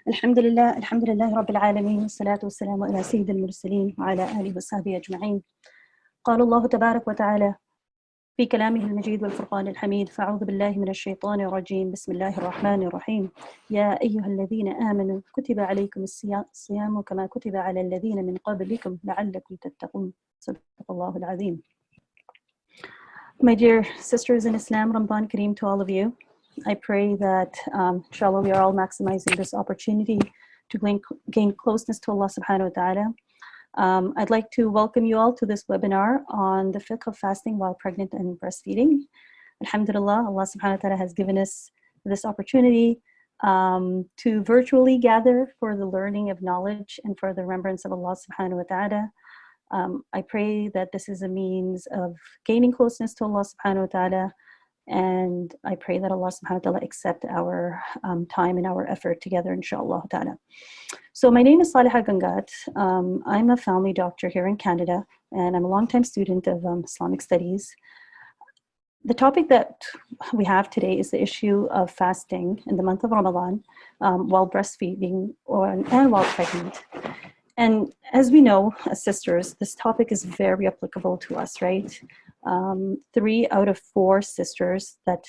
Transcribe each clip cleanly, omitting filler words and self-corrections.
الحمد لله رب العالمين والصلاة والسلام على سيد المرسلين وعلى آله وصحبه أجمعين. قال الله تبارك وتعالى في كلامه المجيد والفرقان الحميد: فأعوذ بالله من الشيطان الرجيم، بسم الله الرحمن الرحيم. يا أيها الذين آمنوا كتب عليكم الصيام كما كتب على الذين من قبلكم لعلكم تتقون. صدق الله العظيم. My dear sisters in Islam, Ramadan Kareem to all of you. I pray that, inshallah, we are all maximizing this opportunity to gain closeness to Allah subhanahu wa ta'ala. I'd like to welcome you all to this webinar on the fiqh of fasting while pregnant and breastfeeding. Alhamdulillah, Allah subhanahu wa ta'ala has given us this opportunity to virtually gather for the learning of knowledge and for the remembrance of Allah subhanahu wa ta'ala. I pray that this is a means of gaining closeness to Allah subhanahu wa ta'ala, and I pray that Allah subhanahu wa ta'ala accept our time and our effort together, inshallah ta'ala. So my name is Saleha Gangat. I'm a family doctor here in Canada, and I'm a longtime student of Islamic studies. The topic that we have today is the issue of fasting in the month of Ramadan while breastfeeding and while pregnant. And as we know, as sisters, this topic is very applicable to us, right? 3 out of 4 sisters that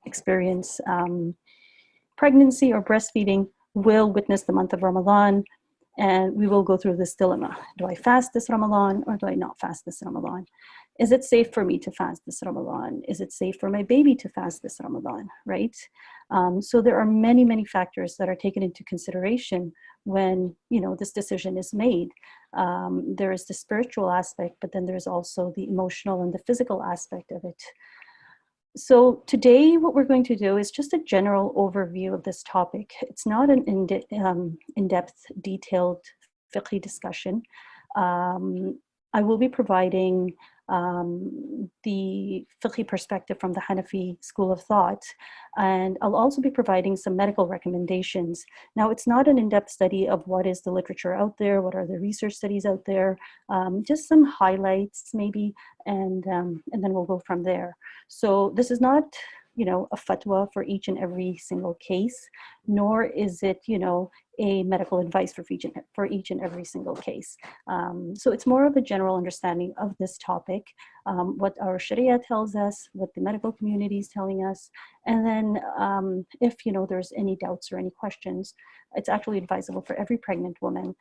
experience pregnancy or breastfeeding will witness the month of Ramadan, and we will go through this dilemma. Do I fast this Ramadan or do I not fast this Ramadan? Is it safe for me to fast this Ramadan? Is it safe for my baby to fast this Ramadan, right? So there are many, many factors that are taken into consideration when, this decision is made. There is the spiritual aspect, but then there's also the emotional and the physical aspect of it. So today what we're going to do is just a general overview of this topic. It's not an in-depth, detailed fiqh discussion. I will be providing the fiqh perspective from the Hanafi school of thought, and I'll also be providing some medical recommendations. Now, it's not an in-depth study of what is the literature out there, what are the research studies out there, just some highlights maybe, and then we'll go from there. So this is not, a fatwa for each and every single case, nor is it, a medical advice for each and every single case. So it's more of a general understanding of this topic, what our Sharia tells us, what the medical community is telling us, and then if there's any doubts or any questions, it's actually advisable for every pregnant woman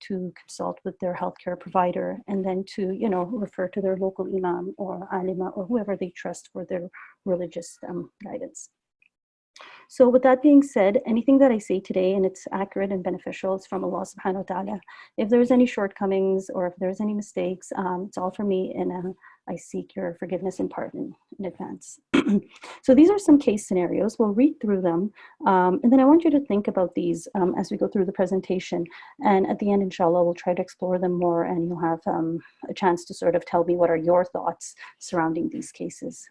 to consult with their healthcare provider, and then to refer to their local imam or alima or whoever they trust for their religious guidance. So with that being said, anything that I say today and it's accurate and beneficial is from Allah subhanahu wa ta'ala. If there's any shortcomings or if there's any mistakes, it's all from me, and I seek your forgiveness and pardon in advance. So these are some case scenarios. We'll read through them, and then I want you to think about these as we go through the presentation. And at the end, inshallah, we'll try to explore them more, and you'll have a chance to sort of tell me what are your thoughts surrounding these cases.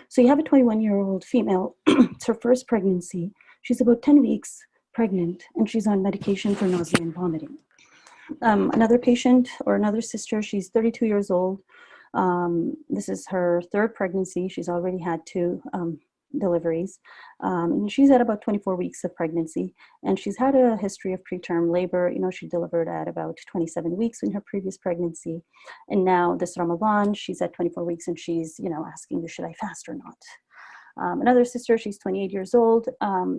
So you have a 21-year-old female. It's her first pregnancy. She's about 10 weeks pregnant, and she's on medication for nausea and vomiting. Another patient or another sister, she's 32 years old. This is her 3rd pregnancy. She's already had 2 deliveries. And she's at about 24 weeks of pregnancy, and she's had a history of preterm labor. She delivered at about 27 weeks in her previous pregnancy. And now this Ramadan, she's at 24 weeks and she's, asking, should I fast or not? Another sister, she's 28 years old.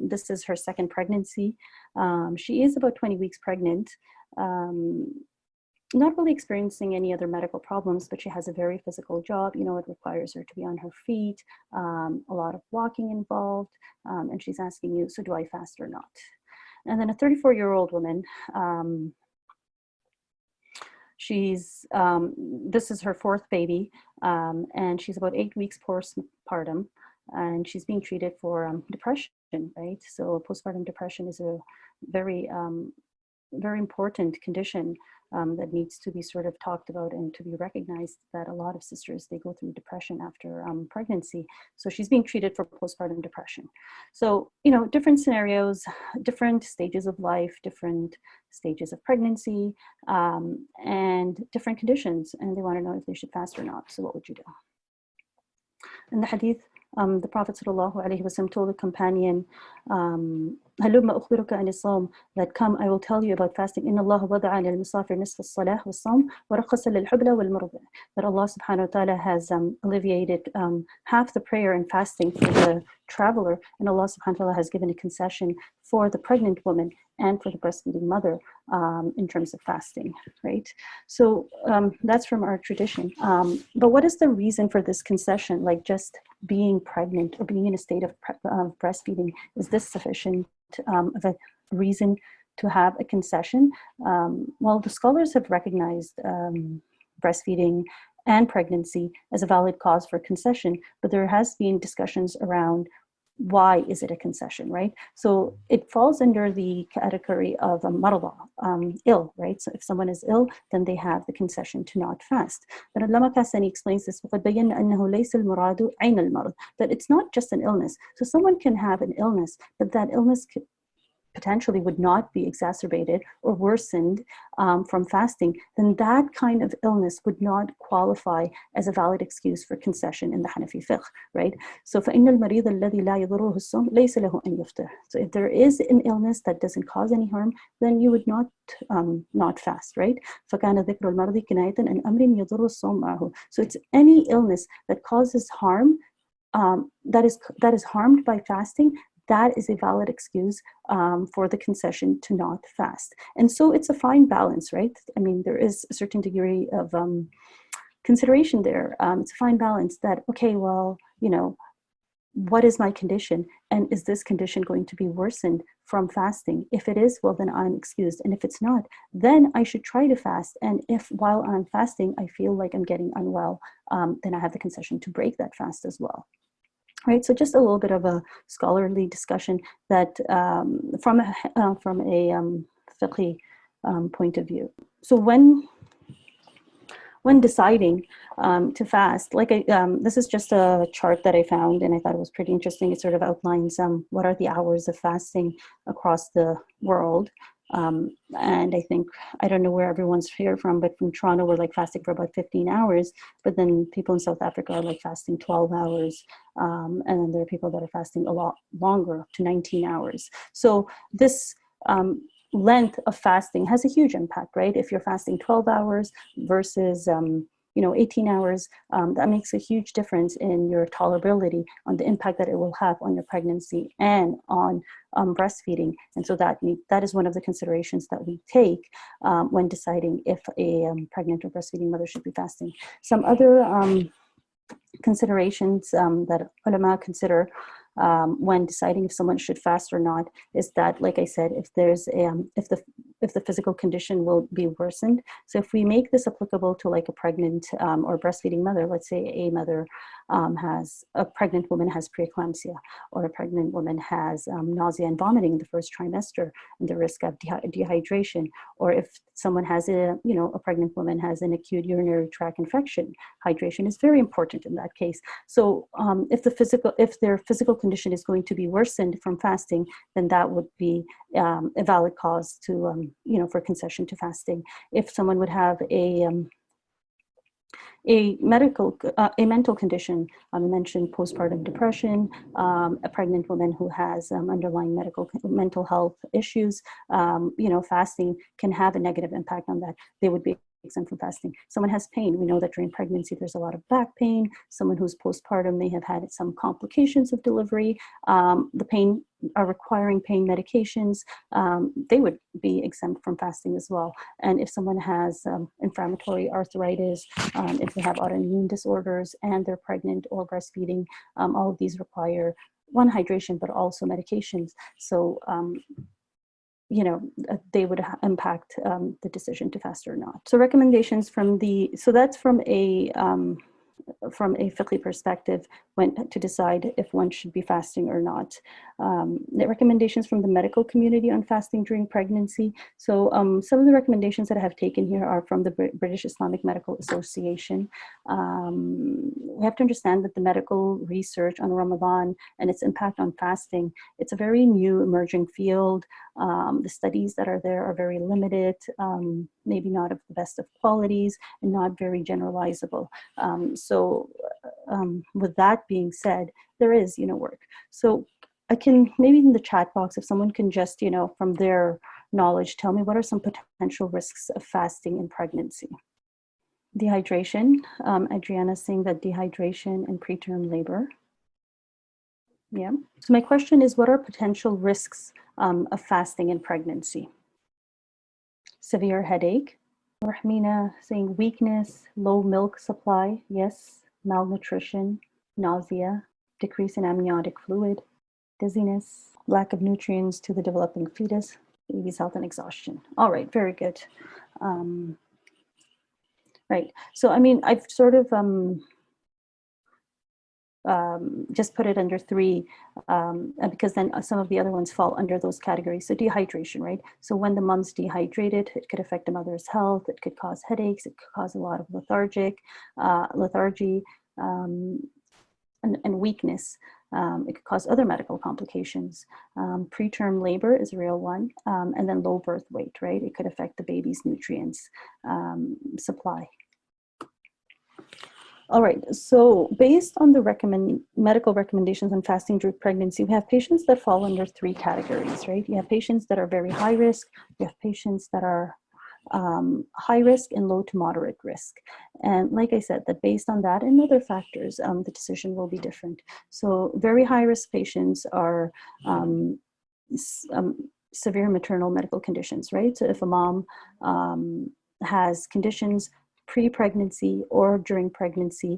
This is her 2nd pregnancy. She is about 20 weeks pregnant. Not really experiencing any other medical problems, but she has a very physical job. It requires her to be on her feet, a lot of walking involved, and she's asking you, so do I fast or not? And then a 34-year-old woman, this is her 4th baby, and she's about 8 weeks postpartum, and she's being treated for depression, right? So postpartum depression is a very, very important condition that needs to be sort of talked about and to be recognized, that a lot of sisters, they go through depression after pregnancy. So she's being treated for postpartum depression. So, different scenarios, different stages of life, different stages of pregnancy, and different conditions. And they want to know if they should fast or not. So what would you do? In the hadith, the Prophet ﷺ told a companion, هلم أخبرك عن الصوم, that come, I will tell you about fasting. إن الله وضع للمسافر نصف الصلاة والصوم ورخص للحبلى والمرضع. That Allah subhanahu wa ta'ala has alleviated half the prayer and fasting for the traveler, and Allah subhanahu wa ta'ala has given a concession for the pregnant woman and for the breastfeeding mother in terms of fasting, right? So that's from our tradition. But what is the reason for this concession? Like just being pregnant or being in a state of breastfeeding, is this sufficient of a reason to have a concession? Well, the scholars have recognized breastfeeding and pregnancy as a valid cause for concession, but there has been discussions around why is it a concession, right? So it falls under the category of marada, ill, right? So if someone is ill, then they have the concession to not fast. But Allama Kasani explains this, that it's not just an illness. So someone can have an illness, but that illness potentially would not be exacerbated or worsened from fasting, then that kind of illness would not qualify as a valid excuse for concession in the Hanafi fiqh, right? So فَإِنَّ الْمَرِيضَ الَّذِي لَا يَضُرُّهُ الصَّوْمُ لَيْسَ لَهُ أَنْ يُفْطِرَ. So if there is an illness that doesn't cause any harm, then you would not fast, right? فَكَانَ ذِكْرُ الْمَرْضِ كِنَايَةً أَنْ أَمْرٍ يَضُرُّ الصَّوْمُ مَعَهُ. So it's any illness that causes harm, that is harmed by fasting, that is a valid excuse for the concession to not fast. And so it's a fine balance, right? I mean, there is a certain degree of consideration there. It's a fine balance that, okay, well, you know, what is my condition? And is this condition going to be worsened from fasting? If it is, well, then I'm excused. And if it's not, then I should try to fast. And if while I'm fasting, I feel like I'm getting unwell, then I have the concession to break that fast as well. Right, so just a little bit of a scholarly discussion that from a fiqhi point of view. So when deciding to fast, like this is just a chart that I found, and I thought it was pretty interesting. It sort of outlines what are the hours of fasting across the world. And I think, I don't know where everyone's here from, but from Toronto, we're like fasting for about 15 hours. But then people in South Africa are like fasting 12 hours. And then there are people that are fasting a lot longer, up to 19 hours. So this length of fasting has a huge impact, right? If you're fasting 12 hours versus 18 hours, that makes a huge difference in your tolerability, on the impact that it will have on your pregnancy and on breastfeeding. And so that is one of the considerations that we take when deciding if a pregnant or breastfeeding mother should be fasting. Some other considerations that ulama consider when deciding if someone should fast or not is that, like I said, if there's if the physical condition will be worsened. So if we make this applicable to like a pregnant or breastfeeding mother, let's say a pregnant woman has preeclampsia, or a pregnant woman has nausea and vomiting in the first trimester and the risk of dehydration, or if someone has a pregnant woman has an acute urinary tract infection, hydration is very important in that case. So if their physical condition is going to be worsened from fasting, then that would be a valid cause to for concession to fasting. If someone would have a mental condition, I mentioned postpartum depression, a pregnant woman who has underlying mental health issues, fasting can have a negative impact on that. They would be exempt from fasting. Someone has pain. We know that during pregnancy, there's a lot of back pain. Someone who's postpartum may have had some complications of delivery. The pain are requiring pain medications. They would be exempt from fasting as well. And if someone has inflammatory arthritis, if they have autoimmune disorders and they're pregnant or breastfeeding, all of these require hydration, but also medications. So they would impact the decision to fast or not. So recommendations that's from a fiqhi perspective when to decide if one should be fasting or not. The recommendations from the medical community on fasting during pregnancy. So some of the recommendations that I have taken here are from the British Islamic Medical Association. We have to understand that the medical research on Ramadan and its impact on fasting, it's a very new emerging field. The studies that are there are very limited, maybe not of the best of qualities, and not very generalizable. So with that being said, there is work. So I can, maybe in the chat box, if someone can just, you know, from their knowledge, tell me what are some potential risks of fasting in pregnancy. Dehydration. Adriana's saying that dehydration and preterm labor. Yeah. So my question is, what are potential risks of fasting in pregnancy? Severe headache. Rahmina saying weakness, low milk supply. Yes. Malnutrition, nausea, decrease in amniotic fluid, dizziness, lack of nutrients to the developing fetus, baby's health and exhaustion. All right, very good. Right, so I mean, I've sort of just put it under 3 because then some of the other ones fall under those categories. So dehydration, right? So when the mom's dehydrated, it could affect the mother's health. It could cause headaches. It could cause a lot of lethargy, and weakness. It could cause other medical complications. Preterm labor is a real one. And then low birth weight, right? It could affect the baby's nutrients supply. All right, so based on the medical recommendations on fasting during pregnancy, we have patients that fall under 3 categories, right? You have patients that are very high risk, you have patients that are high risk and low to moderate risk. And like I said, that based on that and other factors, the decision will be different. So very high risk patients are severe maternal medical conditions, right? So if a mom has conditions pre-pregnancy or during pregnancy,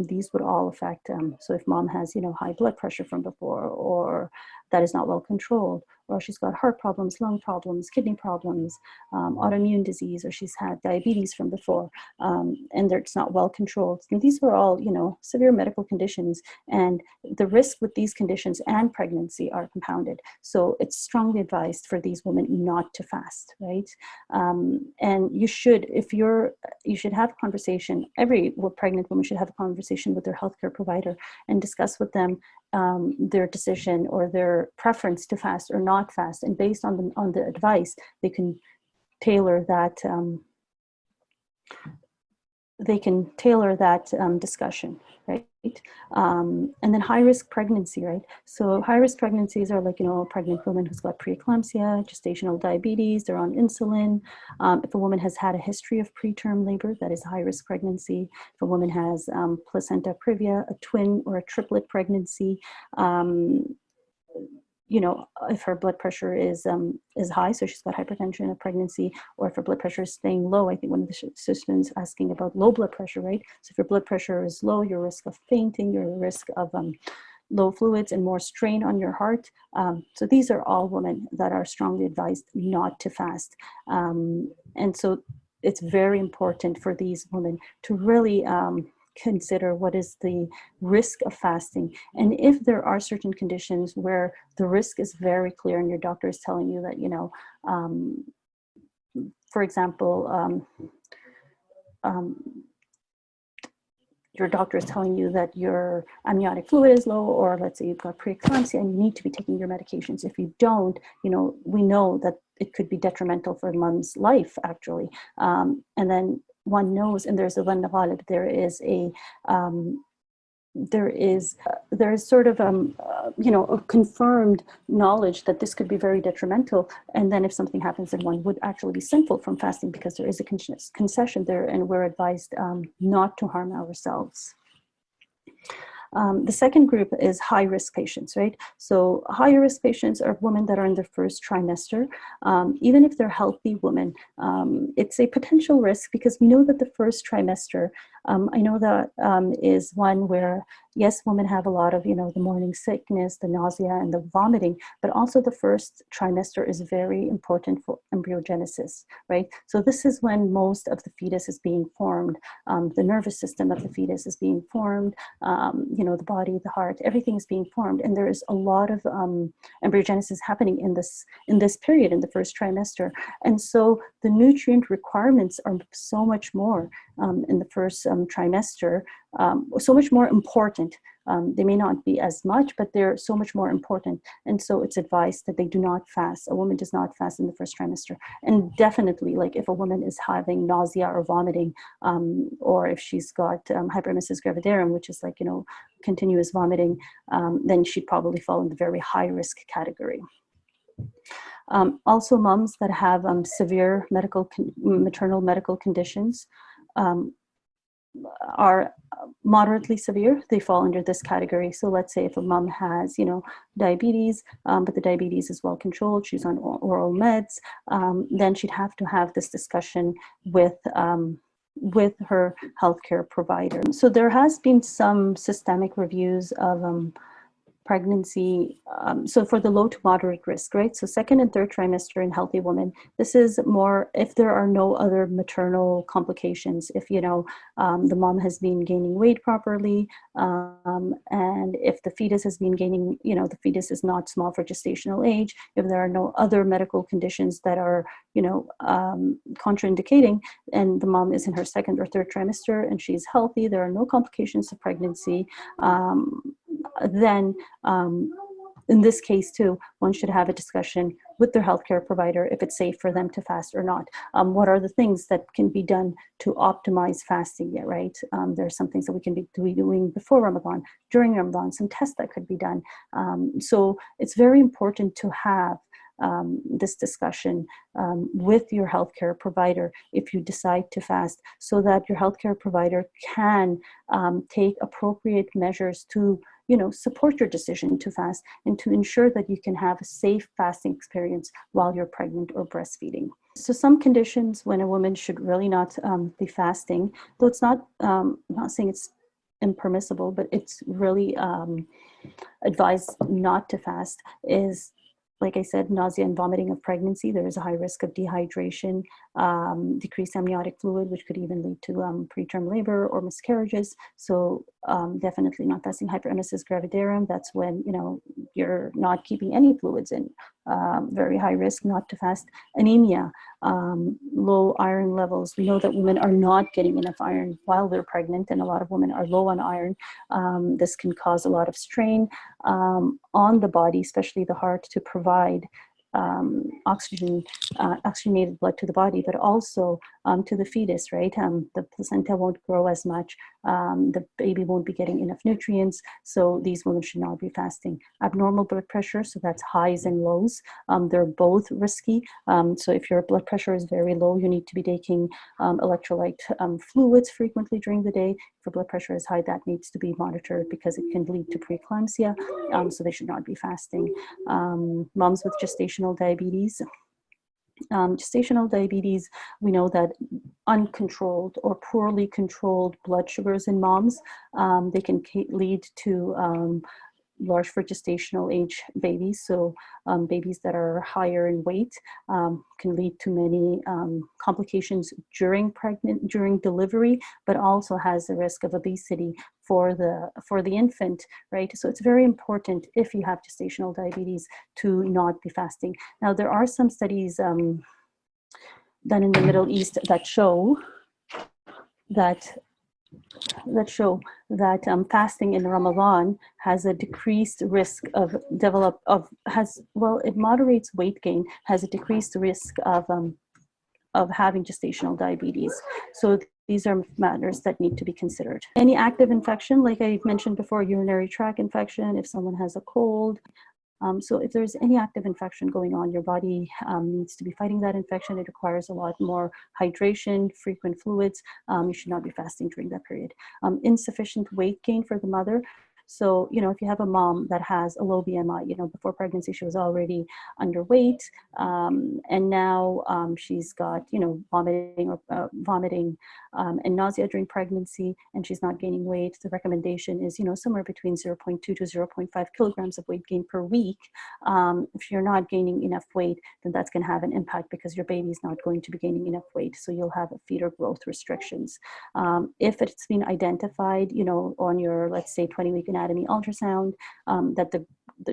these would all affect. So if mom has, you know, high blood pressure from before, or that is not well controlled, or she's got heart problems, lung problems, kidney problems, autoimmune disease, or she's had diabetes from before, and it's not well controlled. And these are all, you know, severe medical conditions, and the risk with these conditions and pregnancy are compounded. So it's strongly advised for these women not to fast, right? And you should, you should have a conversation. Every pregnant woman should have a conversation with their healthcare provider and discuss with them their decision or their preference to fast or not fast, and based on the advice, they can tailor that discussion, right? And then high-risk pregnancy, right? So high-risk pregnancies are like, you know, a pregnant woman who's got preeclampsia, gestational diabetes, they're on insulin. If a woman has had a history of preterm labor, that is a high-risk pregnancy. If a woman has placenta previa, a twin or a triplet pregnancy, you know, if her blood pressure is high, so she's got hypertension in a pregnancy, or if her blood pressure is staying low. I think one of the students asking about low blood pressure, right? So if your blood pressure is low, your risk of fainting, your risk of low fluids and more strain on your heart. So these are all women that are strongly advised not to fast. And so it's very important for these women to really consider what is the risk of fasting. And if there are certain conditions where the risk is very clear and your doctor is telling you that, you know, for example, your doctor is telling you that your amniotic fluid is low, or let's say you've got preeclampsia and you need to be taking your medications. If you don't, you know, we know that it could be detrimental for mom's life, actually. And then one knows, and there's a one ghalib, there is sort of you know, a confirmed knowledge that this could be very detrimental, and then if something happens, then one would actually be sinful from fasting because there is a concession there, and we're advised not to harm ourselves. The second group is high-risk patients, right? So high-risk patients are women that are in their first trimester. Even if they're healthy women, it's a potential risk because we know that the first trimester, I know that is one where, yes, women have a lot of, you know, the morning sickness, the nausea, and the vomiting, but also the first trimester is very important for embryogenesis, right? So this is when most of the fetus is being formed. The nervous system of the fetus is being formed, you know, the body, the heart, everything is being formed. And there is a lot of embryogenesis happening in this period, in the first trimester. And so the nutrient requirements are so much more in the first trimester so much more important. They may not be as much, but they're so much more important. And so it's advised that they do not fast. A woman does not fast in the first trimester. And definitely, like if a woman is having nausea or vomiting, or if she's got hyperemesis gravidarum, which is like, continuous vomiting, then she'd probably fall in the very high risk category. Also, moms that have severe maternal medical conditions are moderately severe, they fall under this category. So let's say if a mom has, diabetes, but the diabetes is well controlled, she's on oral meds, then she'd have to have this discussion with her healthcare provider. So there has been some systemic reviews of pregnancy, so for the low to moderate risk, right? So second and third trimester in healthy women, this is more if there are no other maternal complications, if, the mom has been gaining weight properly, and if the fetus has been gaining, the fetus is not small for gestational age, if there are no other medical conditions that are, contraindicating, and the mom is in her second or third trimester and she's healthy, there are no complications of pregnancy, then in this case too, one should have a discussion with their healthcare provider if it's safe for them to fast or not. What are the things that can be done to optimize fasting, right? There are some things that we can be doing before Ramadan, during Ramadan, some tests that could be done. So it's very important to have this discussion with your healthcare provider if you decide to fast, so that your healthcare provider can take appropriate measures to support your decision to fast and to ensure that you can have a safe fasting experience while you're pregnant or breastfeeding. So some conditions when a woman should really not be fasting, though it's not, I'm not saying it's impermissible, but it's really advised not to fast, is, like I said, nausea and vomiting of pregnancy. There is a high risk of dehydration, decreased amniotic fluid, which could even lead to preterm labor or miscarriages. So definitely not fasting. Hyperemesis gravidarum, that's when, you're not keeping any fluids in. Very high risk not to fast. Anemia, low iron levels. We know that women are not getting enough iron while they're pregnant, and a lot of women are low on iron. This can cause a lot of strain on the body, especially the heart, to provide oxygenated blood to the body, but also to the fetus, right? The placenta won't grow as much. The baby won't be getting enough nutrients. So these women should not be fasting. Abnormal blood pressure, so that's highs and lows. They're both risky. So if your blood pressure is very low, you need to be taking electrolyte fluids frequently during the day. If your blood pressure is high, that needs to be monitored because it can lead to preeclampsia. So they should not be fasting. Moms with gestational diabetes. Gestational diabetes, we know that uncontrolled or poorly controlled blood sugars in moms, they can lead to large for gestational age babies. So babies that are higher in weight can lead to many complications during delivery, but also has the risk of obesity for the infant, right? So it's very important if you have gestational diabetes to not be fasting. Now there are some studies done in the Middle East that show that fasting in Ramadan has a decreased risk of it moderates weight gain, has a decreased risk of having gestational diabetes. So these are matters that need to be considered. Any active infection, like I mentioned before, urinary tract infection, if someone has a cold. So if there's any active infection going on, your body needs to be fighting that infection. It requires a lot more hydration, frequent fluids. You should not be fasting during that period. Insufficient weight gain for the mother. So, if you have a mom that has a low BMI, before pregnancy, she was already underweight, and now she's got, vomiting and nausea during pregnancy, and she's not gaining weight. The recommendation is, somewhere between 0.2 to 0.5 kilograms of weight gain per week. If you're not gaining enough weight, then that's going to have an impact because your baby's not going to be gaining enough weight. So you'll have feeder growth restrictions. If it's been identified, on your, let's say, 20-week anatomy ultrasound, that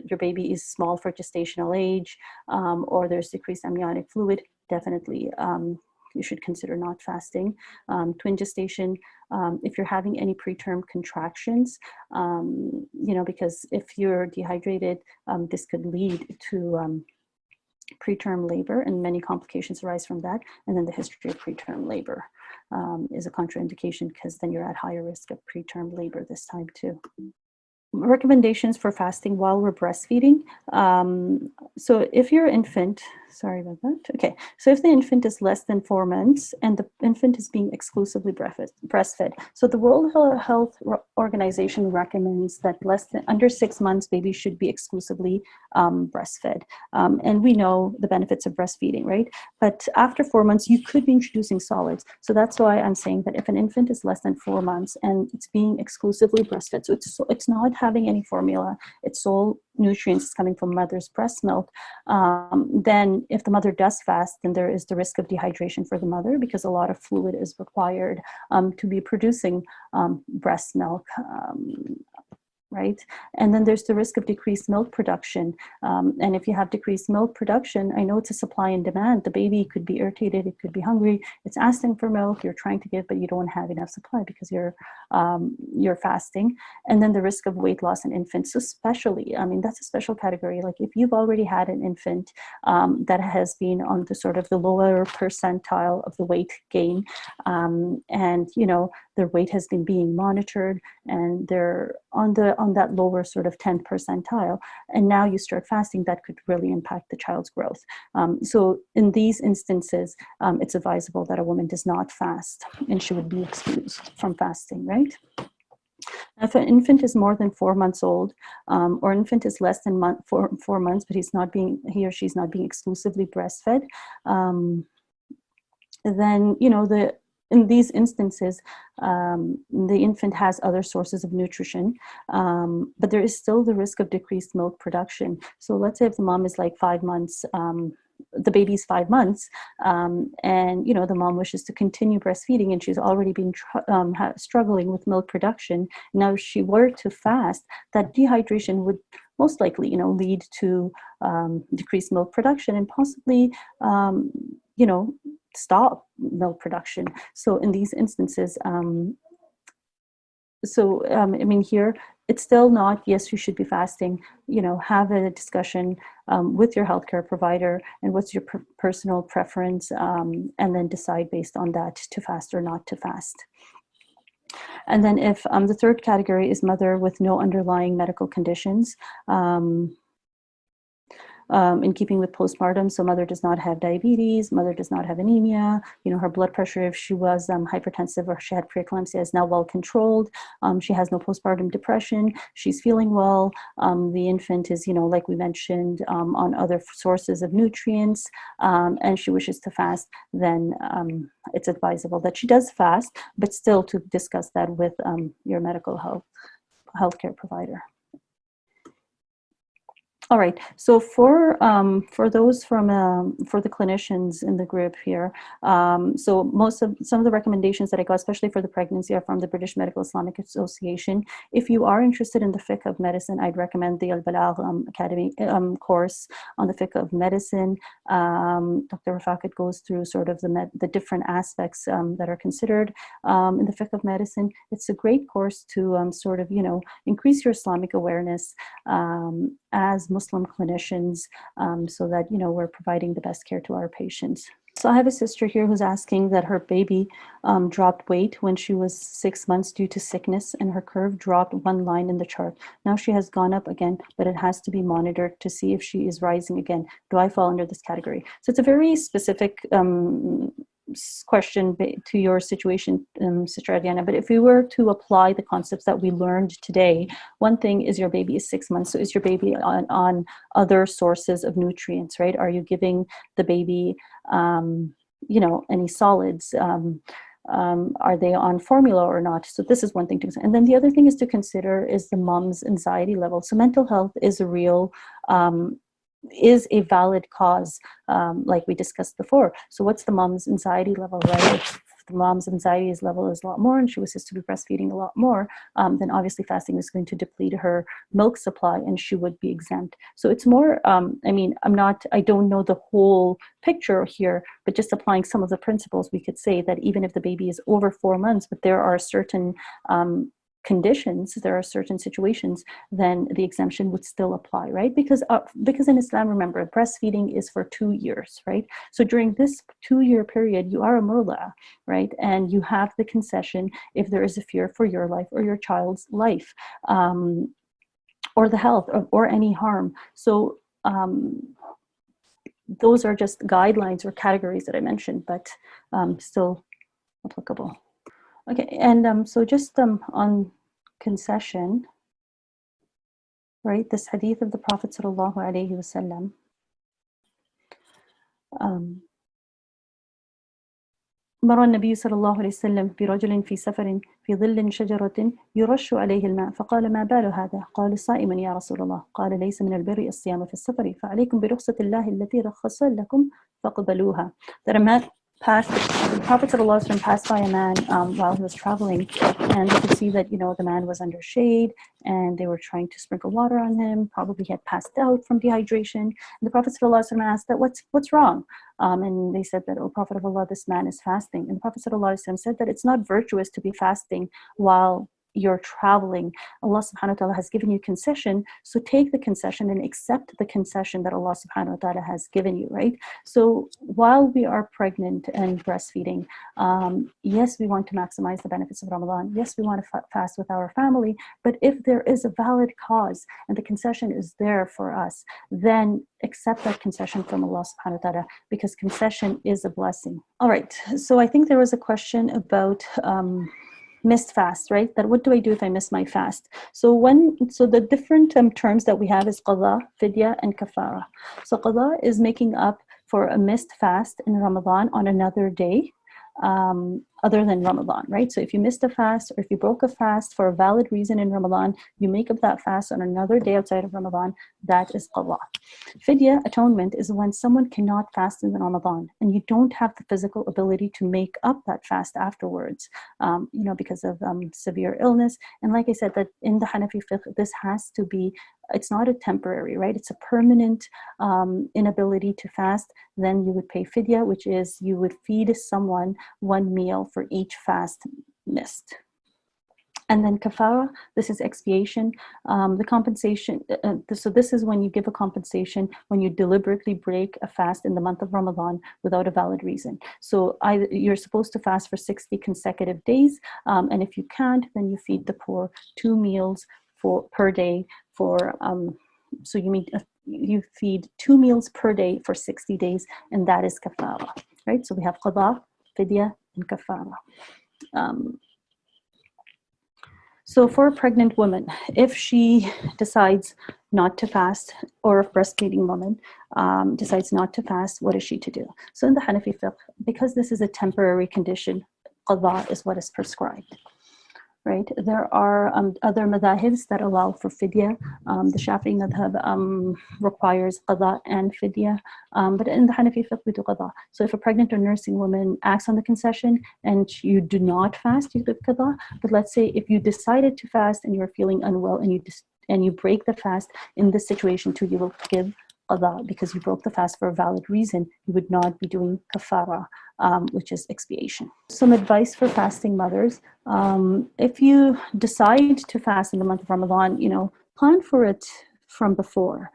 your baby is small for gestational age, or there's decreased amniotic fluid, definitely you should consider not fasting. Twin gestation, if you're having any preterm contractions, because if you're dehydrated, this could lead to preterm labor, and many complications arise from that. And then the history of preterm labor is a contraindication, because then you're at higher risk of preterm labor this time too. Recommendations for fasting while we're breastfeeding. So if your infant, sorry about that. Okay, so if the infant is less than 4 months and the infant is being exclusively breastfed, so the World Health Organization recommends that under 6 months, babies should be exclusively breastfed. And we know the benefits of breastfeeding, right? But after 4 months, you could be introducing solids. So that's why I'm saying that if an infant is less than 4 months and it's being exclusively breastfed, so it's not having any formula, its sole nutrients is coming from mother's breast milk, then if the mother does fast, then there is the risk of dehydration for the mother, because a lot of fluid is required to be producing breast milk. Right? And then there's the risk of decreased milk production. And if you have decreased milk production, I know it's a supply and demand. The baby could be irritated, it could be hungry, it's asking for milk, you're trying to give, but you don't have enough supply because you're fasting. And then the risk of weight loss in infants, especially, that's a special category. Like if you've already had an infant that has been on the sort of the lower percentile of the weight gain, and their weight has been being monitored, and they're on that lower sort of 10th percentile, and now you start fasting, that could really impact the child's growth. So in these instances, it's advisable that a woman does not fast, and she would be excused from fasting, right? If an infant is more than 4 months old, or an infant is less than 4 months, but he or she's not being exclusively breastfed, then in these instances, the infant has other sources of nutrition, but there is still the risk of decreased milk production. So let's say if the mom is like 5 months, the baby's 5 months, and the mom wishes to continue breastfeeding, and she's already been struggling with milk production. Now, if she were to fast, that dehydration would most likely, lead to decreased milk production, and possibly, stop milk production. So in these instances, here, it's still not, yes, you should be fasting. Have a discussion with your healthcare provider and what's your personal preference, and then decide based on that to fast or not to fast. And then if the third category is mother with no underlying medical conditions, in keeping with postpartum, so mother does not have diabetes, mother does not have anemia, her blood pressure, if she was hypertensive or she had preeclampsia, is now well controlled. She has no postpartum depression, she's feeling well, the infant is, like we mentioned, on other sources of nutrients, and she wishes to fast, then it's advisable that she does fast, but still to discuss that with your medical healthcare provider. All right, so for those for the clinicians in the group here, so some of the recommendations that I got, especially for the pregnancy, are from the British Medical Islamic Association. If you are interested in the fiqh of medicine, I'd recommend the Balagh Academy course on the fiqh of medicine. Dr. Rafaqat goes through sort of the different aspects that are considered in the fiqh of medicine. It's a great course to sort of increase your Islamic awareness as Muslim clinicians, so that we're providing the best care to our patients. So I have a sister here who's asking that her baby dropped weight when she was 6 months due to sickness, and her curve dropped 1 line in the chart. Now she has gone up again, but it has to be monitored to see if she is rising again. Do I fall under this category? So it's a very specific question to your situation, Sister Adriana, but if we were to apply the concepts that we learned today, one thing is your baby is 6 months, so is your baby on other sources of nutrients, right? Are you giving the baby any solids? Are they on formula or not? So this is one thing to consider. And then the other thing is to consider is the mom's anxiety level. So mental health is a real is a valid cause, like we discussed before. So what's the mom's anxiety level, right? If the mom's anxiety level is a lot more and she wishes to be breastfeeding a lot more, then obviously fasting is going to deplete her milk supply and she would be exempt. So it's more, I mean, I don't know the whole picture here, but just applying some of the principles, we could say that even if the baby is over 4 months, but there are certain conditions, there are certain situations, then the exemption would still apply, right? Because in Islam, remember, breastfeeding is for 2 years, right? So during this 2-year period, you are a murla, right? And you have the concession if there is a fear for your life or your child's life, or the health or any harm. So those are just guidelines or categories that I mentioned, but still applicable. Okay, and so just on concession, right? This hadith of the Prophet sallallahu alaihi wasallam. مر النبي صلى الله عليه وسلم برجل في سفر في ظل شجرة يرش عليه الماء فقال ما بال هذا؟ قال صائم يا رسول الله. قال ليس من البر الصيام في السفر فعليكم برخصة الله التي رخص لكم فاقبلوها. That a man passed, the Prophet ﷺ passed by a man while he was traveling, and you could see that, you know, the man was under shade and they were trying to sprinkle water on him. Probably he had passed out from dehydration. And the Prophet ﷺ asked that, what's wrong? And they said that, oh Prophet of Allah, this man is fasting. And the Prophet ﷺ said that it's not virtuous to be fasting while you're traveling. Allah subhanahu wa ta'ala has given you concession, so take the concession and accept the concession that Allah subhanahu wa ta'ala has given you, right? So while we are pregnant and breastfeeding, yes, we want to maximize the benefits of Ramadan. Yes, we want to fast with our family, but if there is a valid cause and the concession is there for us, then accept that concession from Allah subhanahu wa ta'ala, because concession is a blessing. All right, so I think there was a question about missed fast, right? That what do I do if I miss my fast? So the different terms that we have is qada, fidya, and kafara. So qada is making up for a missed fast in Ramadan on another day, other than Ramadan, right? So if you missed a fast or if you broke a fast for a valid reason in Ramadan, you make up that fast on another day outside of Ramadan, that is qada. Fidya, atonement, is when someone cannot fast in Ramadan and you don't have the physical ability to make up that fast afterwards, because of severe illness. And like I said, that in the Hanafi fiqh, this has to be, it's not a temporary, right? It's a permanent inability to fast. Then you would pay fidya, which is you would feed someone 1 meal for each fast missed. And then kafara, this is expiation. The compensation, so this is when you give a compensation when you deliberately break a fast in the month of Ramadan without a valid reason. So you're supposed to fast for 60 consecutive days, and if you can't, then you feed the poor 2 meals per day for, so you feed 2 meals per day for 60 days, and that is kafara, right? So we have qada, fidya, and kafara. So for a pregnant woman, if she decides not to fast, or a breastfeeding woman decides not to fast, what is she to do? So in the Hanafi fiqh, because this is a temporary condition, qada is what is prescribed, right? There are other madhahibs that allow for fidya. The Shafi'i madhab requires qada and fidya, but in the Hanafi fiqh we do qada. So if a pregnant or nursing woman acts on the concession and you do not fast, you do qada. But let's say if you decided to fast and you're feeling unwell and you break the fast, in this situation too, you will give qada because you broke the fast for a valid reason. You would not be doing kafara, which is expiation. Some advice for fasting mothers. If you decide to fast in the month of Ramadan, plan for it from before.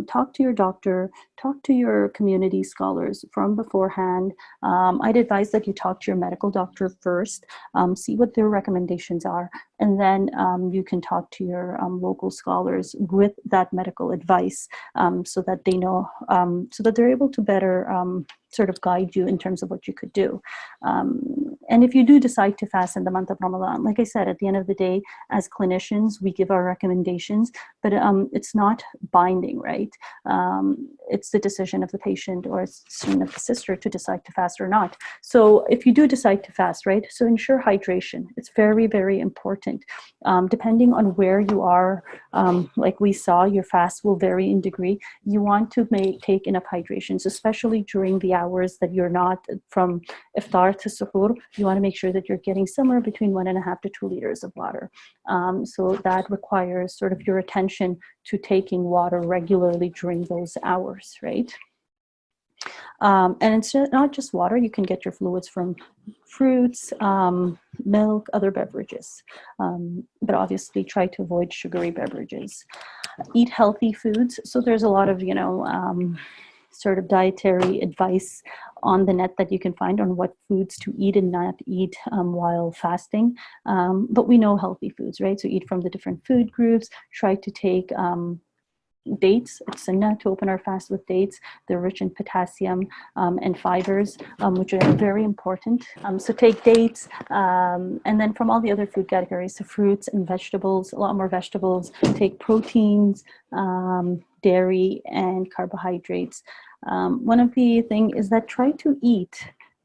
Talk to your doctor, talk to your community scholars from beforehand. I'd advise that you talk to your medical doctor first, see what their recommendations are, and then you can talk to your local scholars with that medical advice, so that they know, so that they're able to better sort of guide you in terms of what you could do. And if you do decide to fast in the month of Ramadan, like I said, at the end of the day, as clinicians, we give our recommendations, but it's not binding, right? It's the decision of the patient or it's the decision of the sister to decide to fast or not. So if you do decide to fast, right, so ensure hydration. It's very, very important important. Depending on where you are, like we saw, your fast will vary in degree. You want to take enough hydrations, especially during the hours that you're not from iftar to suhoor. You want to make sure that you're getting somewhere between 1.5 to 2 liters of water. So that requires sort of your attention to taking water regularly during those hours, right? And it's not just water. You can get your fluids from fruits, milk, other beverages. But obviously try to avoid sugary beverages. Eat healthy foods. So there's a lot of, sort of dietary advice on the net that you can find on what foods to eat and not eat while fasting. But we know healthy foods, right? So eat from the different food groups. Try to take dates. It's sunnah to open our fast with dates. They're rich in potassium and fibers, which are very important. So take dates, and then from all the other food categories, so fruits and vegetables, a lot more vegetables. Take proteins, dairy, and carbohydrates. One of the things is that try to eat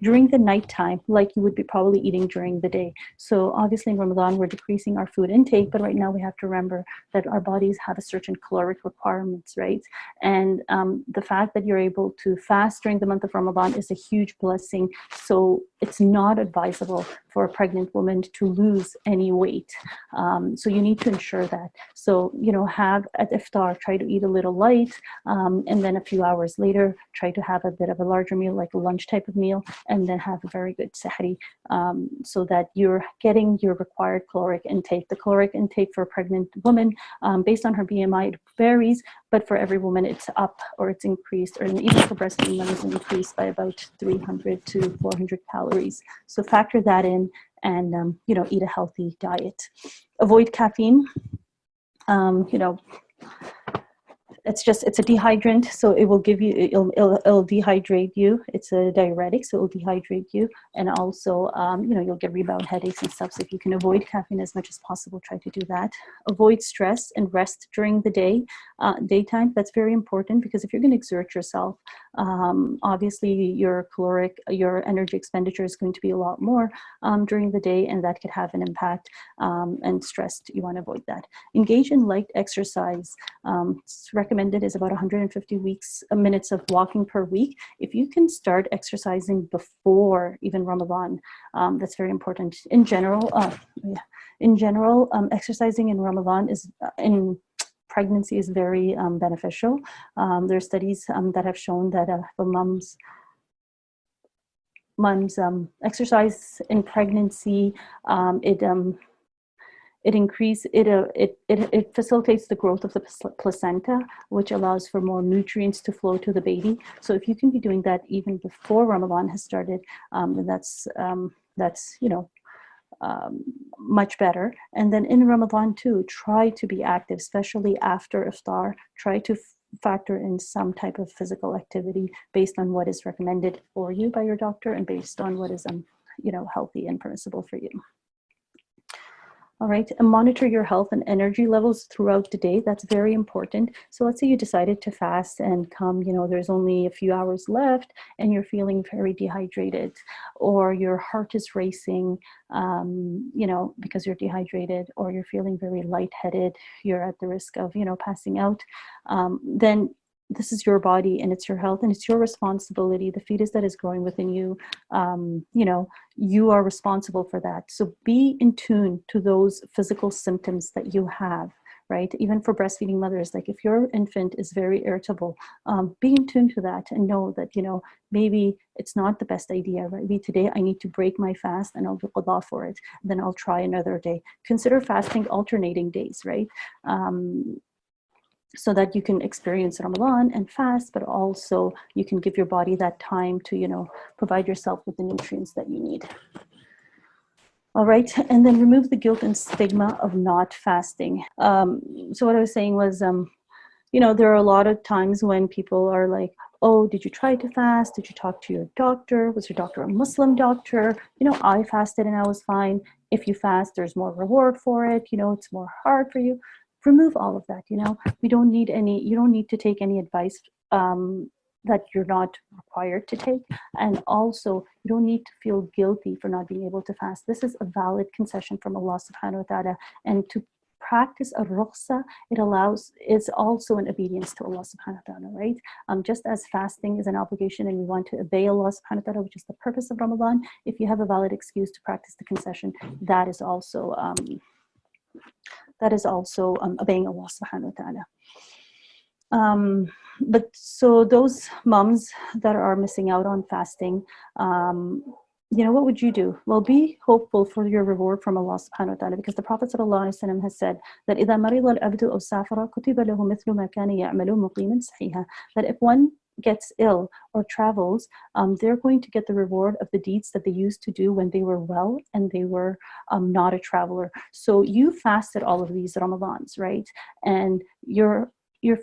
during the nighttime, like you would be probably eating during the day. So obviously in Ramadan, we're decreasing our food intake, but right now we have to remember that our bodies have a certain caloric requirements, right? And the fact that you're able to fast during the month of Ramadan is a huge blessing. So it's not advisable for a pregnant woman to lose any weight. So you need to ensure that. So, have at iftar, try to eat a little light, and then a few hours later, try to have a bit of a larger meal, like a lunch type of meal, and then have a very good sahri, so that you're getting your required caloric intake. The caloric intake for a pregnant woman, based on her BMI, it varies, but for every woman it's up or it's increased, or even for breastfeeding mothers, it's increased by about 300 to 400 calories. So factor that in and, eat a healthy diet. Avoid caffeine. It's a dehydrant, so it will give you, it'll dehydrate you. It's a diuretic, so it will dehydrate you, and also, you'll get rebound headaches and stuff. So if you can avoid caffeine as much as possible, try to do that. Avoid stress and rest during the daytime. That's very important, because if you're going to exert yourself, obviously your energy expenditure is going to be a lot more during the day, and that could have an impact. And stressed, you want to avoid that. Engage in light exercise. It's recommended is about 150 minutes of walking per week. If you can start exercising before even Ramadan, that's very important. In general, exercising in Ramadan in pregnancy is very beneficial. There are studies that have shown that for moms exercise in pregnancy, it facilitates the growth of the placenta, which allows for more nutrients to flow to the baby. So if you can be doing that even before Ramadan has started, then that's much better. And then in Ramadan too, try to be active, especially after iftar. Try to factor in some type of physical activity based on what is recommended for you by your doctor, and based on what is healthy and permissible for you. All right, and monitor your health and energy levels throughout the day. That's very important. So let's say you decided to fast and there's only a few hours left and you're feeling very dehydrated, or your heart is racing, because you're dehydrated, or you're feeling very lightheaded, you're at the risk of, passing out, then this is your body and it's your health and it's your responsibility. The fetus that is growing within you, you are responsible for that. So be in tune to those physical symptoms that you have, right? Even for breastfeeding mothers, like if your infant is very irritable, be in tune to that and know that, maybe it's not the best idea, right? Maybe today I need to break my fast and I'll do qada for it. Then I'll try another day. Consider fasting alternating days, right? So that you can experience Ramadan and fast, but also you can give your body that time to, provide yourself with the nutrients that you need. All right, and then remove the guilt and stigma of not fasting. So what I was saying was, there are a lot of times when people are like, oh, did you try to fast? Did you talk to your doctor? Was your doctor a Muslim doctor? I fasted and I was fine. If you fast, there's more reward for it. It's more hard for you. Remove all of that. You don't need to take any advice that you're not required to take. And also, you don't need to feel guilty for not being able to fast. This is a valid concession from Allah subhanahu wa ta'ala. And to practice a rukhsa, it's also an obedience to Allah subhanahu wa ta'ala, right? Just as fasting is an obligation and we want to obey Allah subhanahu wa ta'ala, which is the purpose of Ramadan, if you have a valid excuse to practice the concession, that is also obeying Allah subhanahu wa ta'ala. But so those moms that are missing out on fasting, what would you do? Well, be hopeful for your reward from Allah subhanahu wa ta'ala, because the Prophet sallallahu alaihi wasallam has said that إِذَا مَرِضَ الْأَبْدُ أَوْ سَافَرَ كُتِبَ لَهُ مِثْلُ مَا كَانَ يَعْمَلُ مُقِيمًا صَحِيحًا. That if one gets ill or travels, they're going to get the reward of the deeds that they used to do when they were well and they were not a traveler. So you fasted all of these Ramadans, right? And you're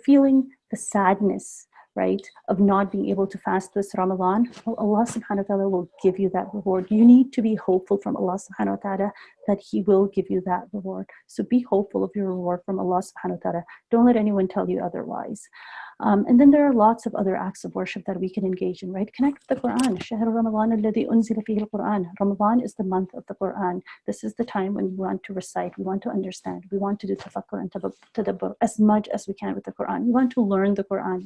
feeling the sadness, right, of not being able to fast this Ramadan. Well, Allah subhanahu wa ta'ala will give you that reward. You need to be hopeful from Allah subhanahu wa ta'ala that He will give you that reward. So be hopeful of your reward from Allah subhanahu wa ta'ala. Don't let anyone tell you otherwise. And then there are lots of other acts of worship that we can engage in, right? Connect with the Quran. شهر رمضان الذي أنزل فيه القرآن. Ramadan is the month of the Quran. This is the time when we want to recite, we want to understand, we want to do tafakkur and tadabbur as much as we can with the Quran. We want to learn the Quran,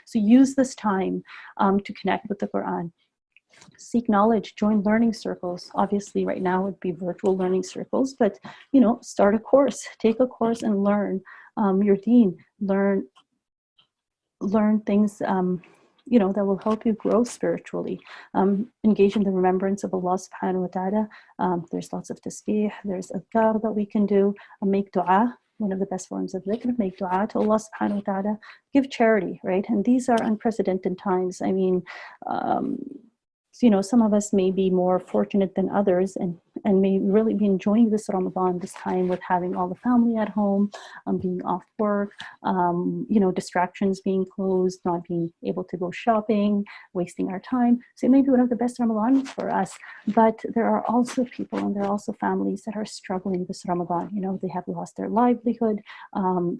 So use this time to connect with the Quran. Seek knowledge, join learning circles. Obviously, right now would be virtual learning circles, but start a course, take a course and learn your deen, learn things that will help you grow spiritually. Engage in the remembrance of Allah subhanahu wa ta'ala. There's lots of tasbih, there's adhkar that we can do. Make dua, one of the best forms of dhikr. Make dua to Allah subhanahu wa ta'ala. Give charity, right? And these are unprecedented times. I mean, some of us may be more fortunate than others and may really be enjoying this Ramadan, this time with having all the family at home, being off work, distractions being closed, not being able to go shopping, wasting our time. So it may be one of the best Ramadans for us, but there are also people and there are also families that are struggling this Ramadan. They have lost their livelihood,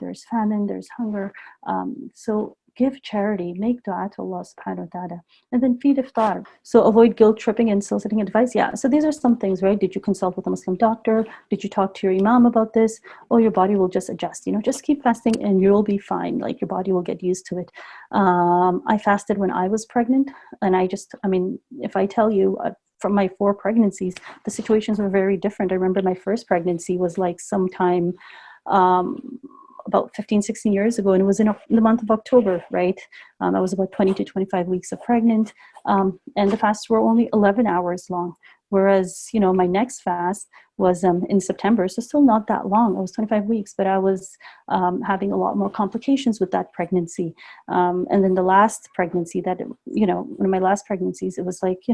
there's famine, there's hunger. So give charity, make dua to Allah subhanahu wa ta'ala, and then feed iftar. So avoid guilt tripping and soliciting advice. Yeah, so these are some things, right? Did you consult with a Muslim doctor? Did you talk to your imam about this? Oh, your body will just adjust, just keep fasting and you'll be fine. Like your body will get used to it. I fasted when I was pregnant, and if I tell you, from my 4 pregnancies, the situations were very different. I remember my first pregnancy was like sometime, about 15, 16 years ago, and it was in the month of October, right? I was about 20 to 25 weeks of pregnant, and the fasts were only 11 hours long. Whereas, my next fast was in September, so still not that long. I was 25 weeks, but I was having a lot more complications with that pregnancy. And then the last pregnancy one of my last pregnancies, it was like,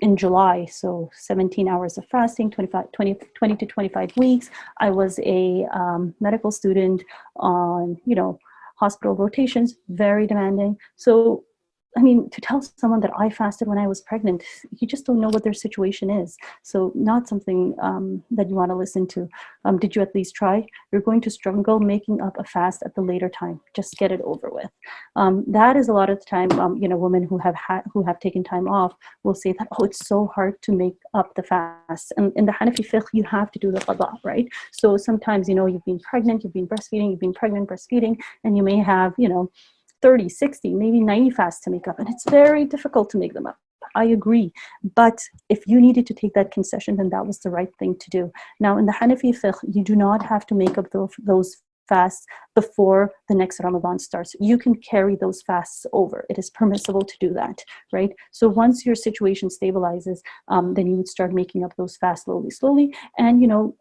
in July, so 17 hours of fasting, 20 to 25 weeks. I was a medical student on, hospital rotations, very demanding. So, to tell someone that I fasted when I was pregnant, you just don't know what their situation is. So not something that you want to listen to. Did you at least try? You're going to struggle making up a fast at the later time. Just get it over with. That is a lot of the time, women who have taken time off will say that, oh, it's so hard to make up the fast. And in the Hanafi fiqh, you have to do the qada, right? So sometimes, you've been pregnant, you've been breastfeeding, you've been pregnant, breastfeeding, and you may have, 30, 60, maybe 90 fasts to make up. And it's very difficult to make them up. I agree. But if you needed to take that concession, then that was the right thing to do. Now, in the Hanafi fiqh, you do not have to make up those fasts before the next Ramadan starts. You can carry those fasts over. It is permissible to do that, right? So once your situation stabilizes, then you would start making up those fasts slowly. And,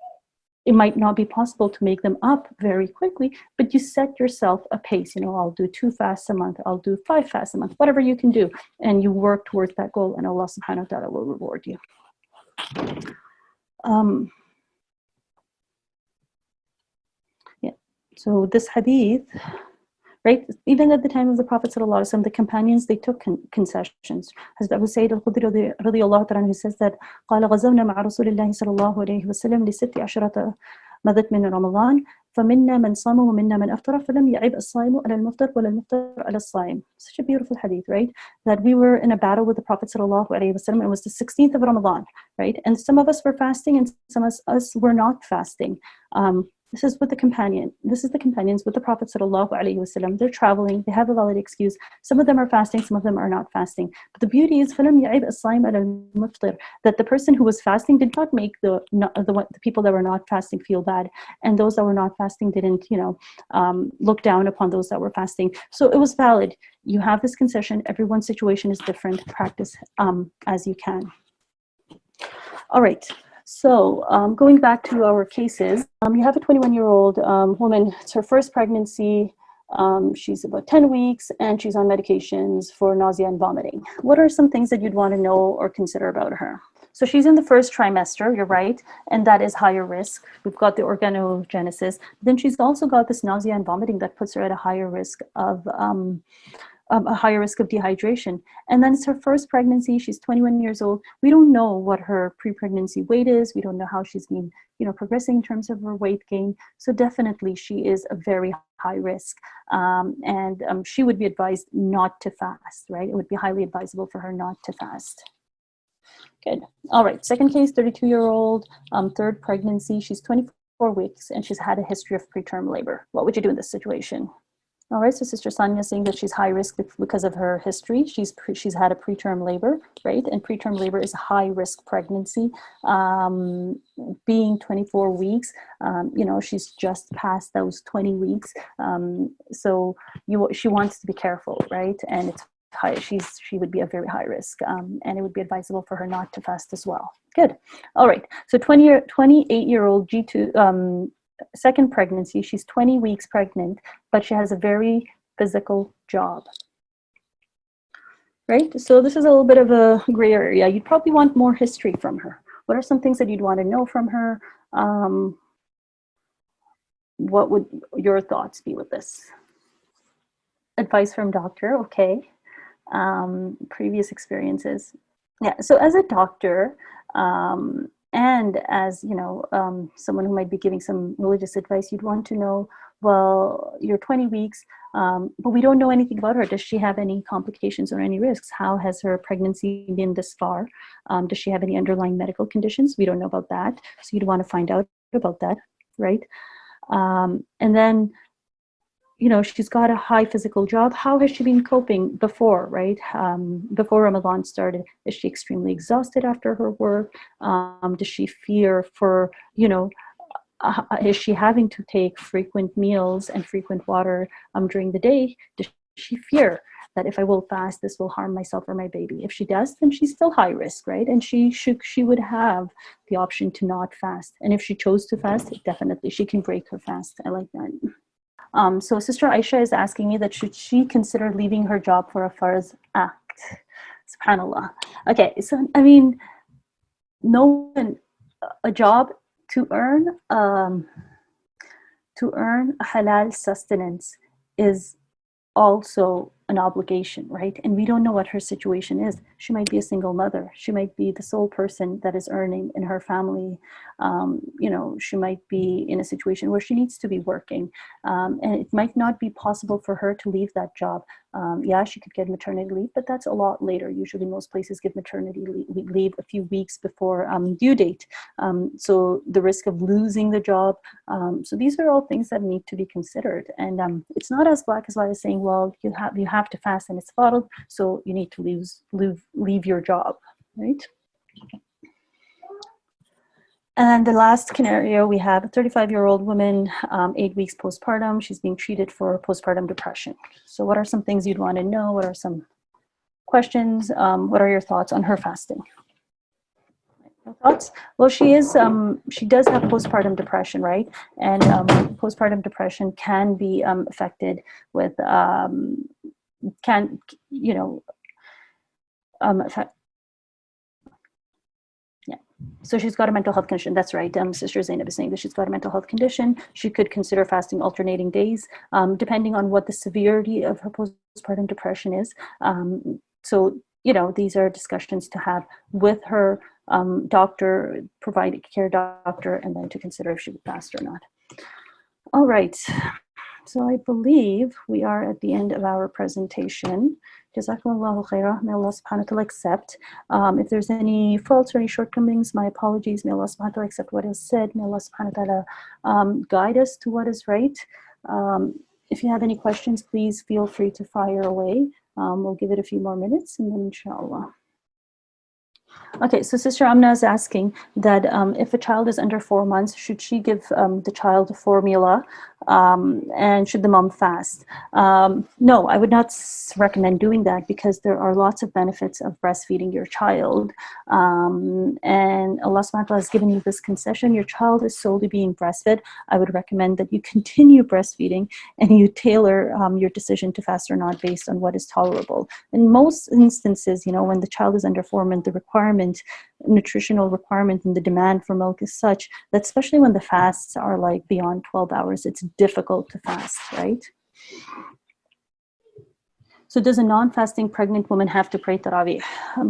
it might not be possible to make them up very quickly, but you set yourself a pace. I'll do 2 fasts a month, I'll do 5 fasts a month, whatever you can do. And you work towards that goal, and Allah subhanahu wa ta'ala will reward you. So this hadith, right? Even at the time of the Prophet ﷺ, the companions, they took concessions. Hazrat Abu Sayyid al-Khudri radiyallahu ta'ala anhu says that قال غزونا مع رسول الله صلى الله عليه وسلم ل16 مضت من رمضان فمنا من صام ومنا من أفطر فلم يعب الصائم على المفطر ولا المفطر على الصائم. Such a beautiful hadith, right? That we were in a battle with the Prophet sallallahu alaihi wasallam. It was the 16th of Ramadan, right? And some of us were fasting and some of us were not fasting. This is with the companion. This is the companions with the Prophet sallallahu alaihi wasallam. They're traveling. They have a valid excuse. Some of them are fasting. Some of them are not fasting. But the beauty is, فَلَمْ يَعِبْ الصَّائِمَ عَلَى الْمُفْطِرِ, that the person who was fasting did not make the people that were not fasting feel bad, and those that were not fasting didn't, look down upon those that were fasting. So it was valid. You have this concession. Everyone's situation is different. Practice as you can. All right. So going back to our cases, you have a 21-year-old woman. It's her first pregnancy. She's about 10 weeks and she's on medications for nausea and vomiting. What are some things that you'd want to know or consider about her? So she's in the first trimester, you're right, and that is higher risk. We've got the organogenesis. Then she's also got this nausea and vomiting that puts her at a higher risk of dehydration. And then it's her first pregnancy. She's 21 years old. We don't know what her pre-pregnancy weight is. We don't know how she's been, progressing in terms of her weight gain. So definitely she is a very high risk. And she would be advised not to fast, right? It would be highly advisable for her not to fast. Good. All right. Second case, 32-year-old, third pregnancy. She's 24 weeks and she's had a history of preterm labor. What would you do in this situation? All right, so Sister Sanya is saying that she's high risk because of her history. She's had a preterm labor, right? And preterm labor is a high risk pregnancy. Being 24 weeks, she's just past those 20 weeks. So she wants to be careful, right? And it's high. She would be a very high risk, and it would be advisable for her not to fast as well. Good. All right. So 28-year-old G2. Second pregnancy, she's 20 weeks pregnant, but she has a very physical job, right? So this is a little bit of a gray area. You'd probably want more history from her. What are some things that you'd want to know from her? What would your thoughts be with this? Advice from doctor, okay. Previous experiences. Yeah, so as a doctor, and as, someone who might be giving some religious advice, you'd want to know, well, you're 20 weeks, but we don't know anything about her. Does she have any complications or any risks? How has her pregnancy been this far? Does she have any underlying medical conditions? We don't know about that. So you'd want to find out about that, right? And then, she's got a high physical job. How has she been coping before, right? Before Ramadan started, is she extremely exhausted after her work? Does she fear for, is she having to take frequent meals and frequent water during the day? Does she fear that if I will fast, this will harm myself or my baby? If she does, then she's still high risk, right? And she would have the option to not fast. And if she chose to fast, definitely she can break her fast. I like that. So Sister Aisha is asking me that should she consider leaving her job for a farz act? SubhanAllah. Okay, so a job to earn a halal sustenance is also an obligation, right? And we don't know what her situation is. She might be a single mother. She might be the sole person that is earning in her family. She might be in a situation where she needs to be working. And it might not be possible for her to leave that job. Yeah, she could get maternity leave, but that's a lot later. Usually most places give maternity leave a few weeks before due date. So the risk of losing the job. So these are all things that need to be considered. And it's not as black as white as saying, well, you have to fast and it's bottled, so you need to leave your job, right? And the last scenario, we have a 35-year-old woman, 8 weeks postpartum. She's being treated for postpartum depression. So what are some things you'd want to know? What are some questions? What are your thoughts on her fasting? Thoughts? Well, she does have postpartum depression, right? And postpartum depression can be affected with, yeah. So she's got a mental health condition. That's right. Sister Zainab is saying that she's got a mental health condition. She could consider fasting alternating days, depending on what the severity of her postpartum depression is. So these are discussions to have with her doctor, provided care doctor, and then to consider if she would fast or not. All right. So I believe we are at the end of our presentation. Jazakumullahu khairah. May Allah subhanahu wa ta'ala accept. If there's any faults or any shortcomings, my apologies. May Allah subhanahu wa ta'ala accept what is said. May Allah subhanahu wa ta'ala guide us to what is right. If you have any questions, please feel free to fire away. We'll give it a few more minutes and then inshallah. Okay, so Sister Amna is asking that if a child is under 4 months, should she give the child formula and should the mom fast? No, I would not recommend doing that because there are lots of benefits of breastfeeding your child. And Allah subhanahu wa ta'ala has given you this concession. Your child is solely being breastfed. I would recommend that you continue breastfeeding and you tailor your decision to fast or not based on what is tolerable. In most instances, when the child is under 4 months, the nutritional requirement and the demand for milk is such that especially when the fasts are like beyond 12 hours, it's difficult to fast, right? So does a non-fasting pregnant woman have to pray Taraweeh?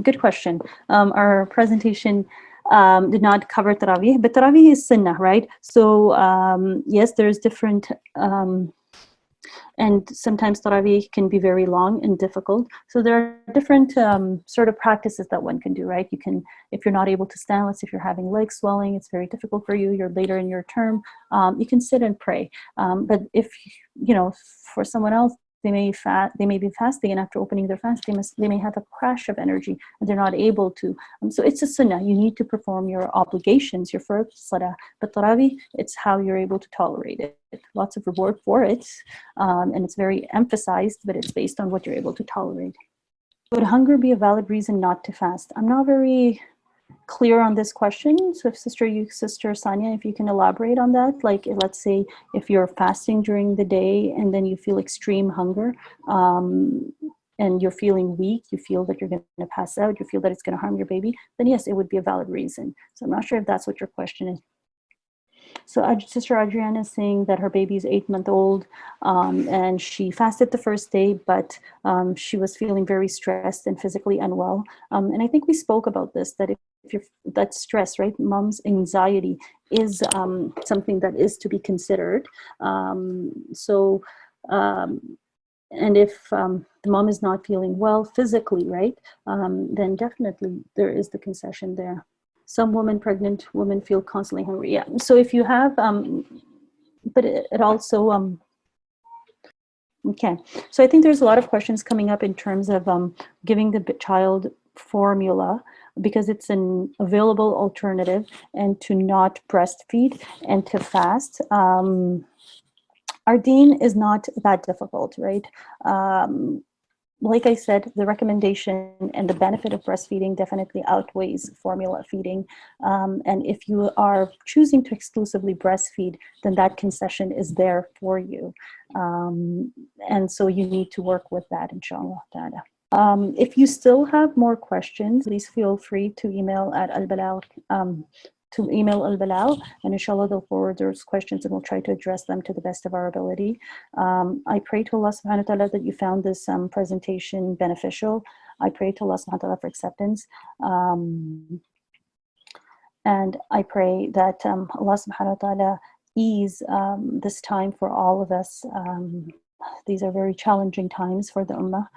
Good question. Our presentation did not cover Taraweeh, but Taraweeh is sunnah, right? So yes, there's different and sometimes Taraweeh can be very long and difficult. So there are different sort of practices that one can do, right? You can, if you're not able to stand, let's say if you're having leg swelling, it's very difficult for you, you're later in your term, you can sit and pray. But if, for someone else, they may be fasting, and after opening their fast, they may have a crash of energy and they're not able to. So it's a sunnah. You need to perform your obligations, your first salah. But Taraweeh, it's how you're able to tolerate it. Lots of reward for it, and it's very emphasized, but it's based on what you're able to tolerate. Would hunger be a valid reason not to fast? I'm not very clear on this question. So if Sister Sania, if you can elaborate on that, like let's say if you're fasting during the day and then you feel extreme hunger and you're feeling weak, you feel that you're going to pass out, you feel that it's going to harm your baby, then yes, it would be a valid reason. So I'm not sure if that's what your question is. So Sister Adriana is saying that her baby is 8-month-old and she fasted the first day, but she was feeling very stressed and physically unwell. And I think we spoke about this, that that stress, right? Mom's anxiety is something that is to be considered. And if the mom is not feeling well physically, right, then definitely there is the concession there. Some pregnant women feel constantly hungry. Yeah. So if you have, but it also, okay. So I think there's a lot of questions coming up in terms of giving the child formula because it's an available alternative, and to not breastfeed and to fast. Our deen is not that difficult, right? Like I said, the recommendation and the benefit of breastfeeding definitely outweighs formula feeding. And if you are choosing to exclusively breastfeed, then that concession is there for you. And so you need to work with that, inshallah ta'ala. If you still have more questions, please feel free to email at Balagh, and inshallah they'll forward those questions and we'll try to address them to the best of our ability. I pray to Allah subhanahu wa ta'ala that you found this presentation beneficial. I pray to Allah subhanahu wa ta'ala for acceptance. And I pray that Allah subhanahu wa ta'ala ease this time for all of us. These are very challenging times for the Ummah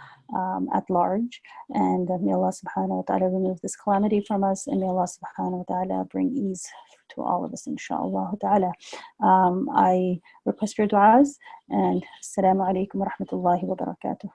at large, and may Allah subhanahu wa ta'ala remove this calamity from us, and may Allah subhanahu wa ta'ala bring ease to all of us, inshallah ta'ala. I request your du'as, and assalamu alaikum wa rahmatullahi wa barakatuh.